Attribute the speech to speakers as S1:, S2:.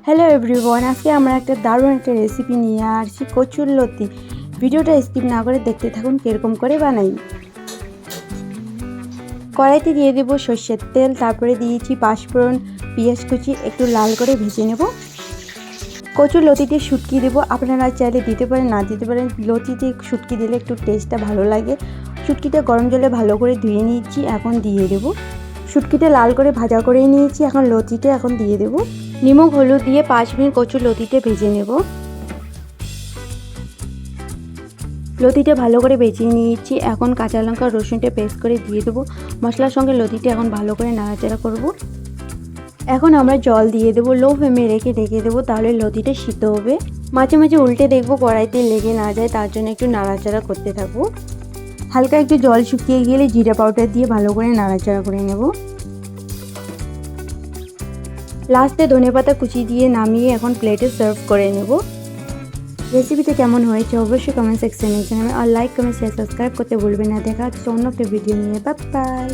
S1: Hello everyone, আজকে আমরা একটা দারুণ একটা রেসিপি নিয়ে আসছি কচুর লতি। ভিডিওটা স্কিপ না করে দেখতে থাকুন কীরকম করে বানাই। কড়াইতে দিয়ে দেব সর্ষের তেল, তারপরে দিয়েছি পাঁচফোড়ন, পেঁয়াজ কুচি, একটু লাল করে ভেজে নেব। কচুর লতিতে শুটকি দেবো, আপনারা চাইলে দিতে পারেন, না দিতে পারেন। লতিতে শুটকি দিলে একটু টেস্টটা ভালো লাগে। শুটকিটা গরম জলে ভালো করে ধুয়ে নিয়েছি, এখন দিয়ে দেবো। শুটকিটা লাল করে ভাজা করে নিয়েছি, এখন লতিটা এখন দিয়ে দেবো। নিমক হলুদ দিয়ে 5 মিনিট কচুর লতিতে ভেজে নেব। লতিটা ভালো করে ভেজে নিয়েছি, এখন কাঁচা লঙ্কা রসুনটা পেস্ট করে দিয়ে দেবো। মশলার সঙ্গে লতিটা এখন ভালো করে নাড়াচাড়া করব। এখন আমরা জল দিয়ে দেবো, লো ফ্লেমে রেখে ঢেকে দেবো, তাহলে লতিটা সিদ্ধ হবে। মাঝে মাঝে উল্টে দেখবো কড়াইতে লেগে না যায়, তার জন্য একটু নাড়াচাড়া করতে থাকবো। হালকা একটু জল শুকিয়ে গেলে জিরা পাউডার দিয়ে ভালো করে নাড়াচাড়া করে নেব। লাস্টে ধনেপাতা কুচি দিয়ে নামিয়ে এখন প্লেটে সার্ভ করে নেব। রেসিপিটা কেমন হয়েছে অবশ্যই কমেন্ট সেকশনে জানাবেন, আর লাইক কমেন্ট শেয়ার সাবস্ক্রাইব করতে ভুলবেন না। দেখা হচ্ছে অন্য একটা ভিডিও নিয়ে। Bye bye.